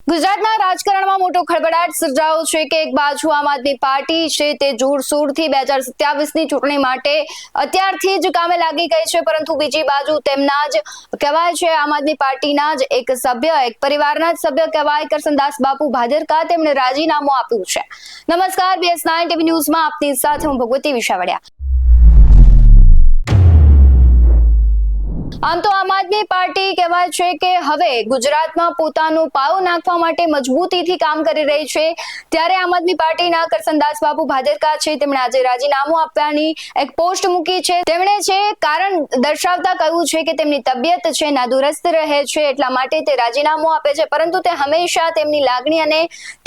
ગુજરાતના રાજકારણમાં મોટો ખળભળાટ સર્જાયો છે કે એક બાજુ આમ આદમી પાર્ટી છે તે જોરશોરથી 2027ની ચૂંટણી માટે અત્યારથી જ કામે લાગી ગઈ છે, પરંતુ બીજી બાજુ તેમના જ કહેવાય છે આમ આદમી પાર્ટીના જ એક સભ્ય, એક પરિવારના જ સભ્ય કહેવાય કરસનદાસ બાપુ ભાદરકા, તેમણે રાજીનામું આપ્યું છે। નમસ્કાર, BS9 TV ન્યૂઝમાં આપની સાથે હું ભગવતી વિશાવડિયા। આમ તો આમ આદમી પાર્ટી કહેવાય છે કે હવે ગુજરાતમાં પોતાનું પાયો નાખવા માટે મજબૂતીથી કામ કરી રહી છે, ત્યારે આમ આદમી પાર્ટીના કરસનદાસ બાપુ ભાદરકા છે તેમણે આજે રાજીનામું આપવાની એક પોસ્ટ મૂકી છે। તેમણે છે કારણ દર્શાવતા કહ્યું છે કે તેમની તબિયત છે નાદુરસ્ત રહે છે, એટલા માટે તે રાજીનામું આપે છે, પરંતુ તે હંમેશા તેમની લાગણી અને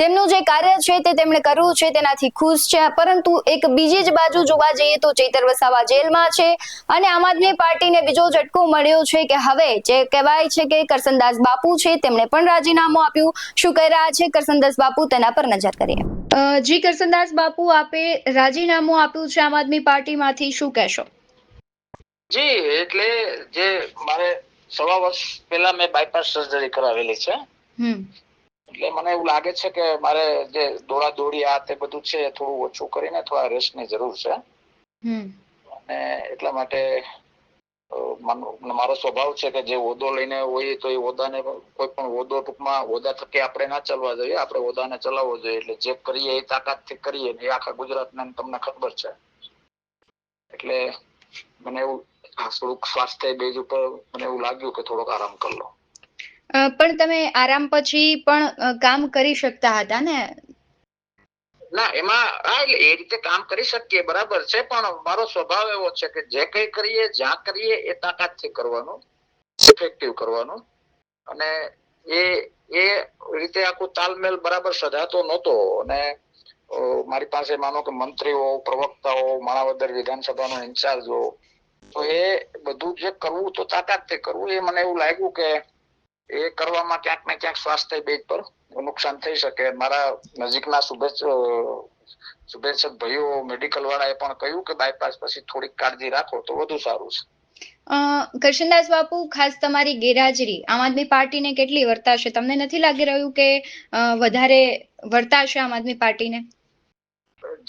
તેમનું જે કાર્ય છે તે તેમણે કરવું છે તેનાથી ખુશ છે। પરંતુ એક બીજી જ બાજુ જોવા જઈએ તો ચૈતર વસાવા જેલમાં છે અને આમ આદમી પાર્ટીને બીજો ઝટકો મળ્યો છે કે હવે જે કહેવાય છે કે કરસનદાસ બાપુ છે તેમણે પણ રાજીનામું આપ્યું। શું કહી રહ્યા છે કરસનદાસ બાપુ, તેના પર નજર કરીએ। જી કરસનદાસ બાપુ, આપે રાજીનામું આપ્યું છે આમ આદમી પાર્ટીમાંથી, શું કહેશો? જી, એટલે જે મારે 1.5 વર્ષ પહેલા મેં બાયપાસ સર્જરી કરાવેલી છે, એટલે મને એવું લાગે છે કે મારે જે દોડા દોડી આ તે બધું છે થોડું ઓછું કરીને થોડા રેસ્ટની જરૂર છે, અને એટલા માટે મારો સ્વભાવ છે કે જે હોદ્દો લઈને હોય તો એ હોદ્દાને કોઈ પણ હોદ્દો ટૂંકમાં હોદ્દા થકી આપણે ના ચાલવા જોઈએ, આપણે હોદ્દાને ચલાવવો જોઈએ। એટલે જે કરીએ એ તાકાતથી કરીએ, એ આખા ગુજરાતને તમને ખબર છે। એટલે મને એવું થોડુંક સ્વાસ્થ્ય બેઝ ઉપર મને એવું લાગ્યું કે થોડોક આરામ કરી લો। પણ તમે આરામ પછી પણ કામ કરી શકતા હતા ને? ના, એમાં એટલે એ રીતે કામ કરી શકીએ બરાબર છે, પણ મારો સ્વભાવ એવો છે કે જે કઈ કરીએ જ્યાં કરીએ એ તાકાતથી કરવાનું, ઇફેક્ટિવ કરવાનું, અને એ રીતે આખું તાલમેલ બરાબર સધાતો નહોતો। અને મારી પાસે માનો કે મંત્રીઓ, પ્રવક્તાઓ, માણાવદર વિધાનસભાનો ઇન્ચાર્જ હો, તો એ બધું જે કરવું તો તાકાતથી કરવું, એ મને એવું લાગ્યું કે એ કરવામાં ક્યાંક ને ક્યાંક સ્વાસ્થ્ય બેઝ પર નુકસાન થઈ શકે। મારા નજીકના શુભેચ્છક ભાઈઓ મેડિકલ વાળાએ પણ કહ્યું કે બાયપાસ પછી થોડીક કાળજી રાખો તો વધુ સારું છે। કરશનદાસ બાપુ, ખાસ તમારી ગેરહાજરી આમ આદમી પાર્ટીને કેટલી વર્તાશે? તમને નથી લાગી રહ્યું કે વધારે વર્તાશે આમ આદમી પાર્ટીને?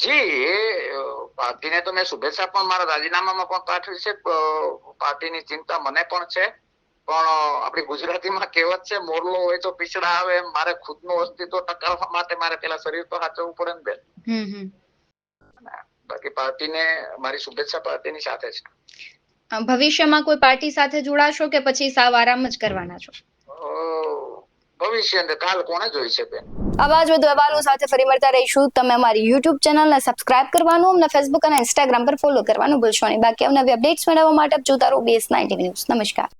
જી, એ પાર્ટીને તો મેં શુભેચ્છા પણ મારા રાજીનામામાં પણ પાઠવી છે। પાર્ટીની ચિંતા મને પણ છે, પણ આપણી ગુજરાતીમાં કહેવત છે મોરલો હોય તો પીછડા આવે, એમ મારે ખુદનું અસ્તિત્વ ટકાવવા માટે મારે પેલા શરીર તો સાચવવું પડે ને બેન। બાકી પાર્ટીને મારી શુભેચ્છા પાર્ટીની સાથે છે। ભવિષ્યમાં કોઈ પાર્ટી સાથે જોડાશો કે પછી સાવ આરામ જ કરવાના છો? ભવિષ્ય કાલ કોને જોઈ છે બેન। આવા જ વધુ અહેવાલો સાથે ફરી મળતા રહીશું। તમે અમારી YouTube ચેનલને સબસ્ક્રાઇબ કરવાનું, અમને Facebook અને Instagram પર ફોલો કરવાનું ભૂલશો નહીં। બાકી અવનવી અપડેટ્સ મેળવવા માટે જોતા રહો BS9 TV ન્યૂઝ। નમસ્કાર।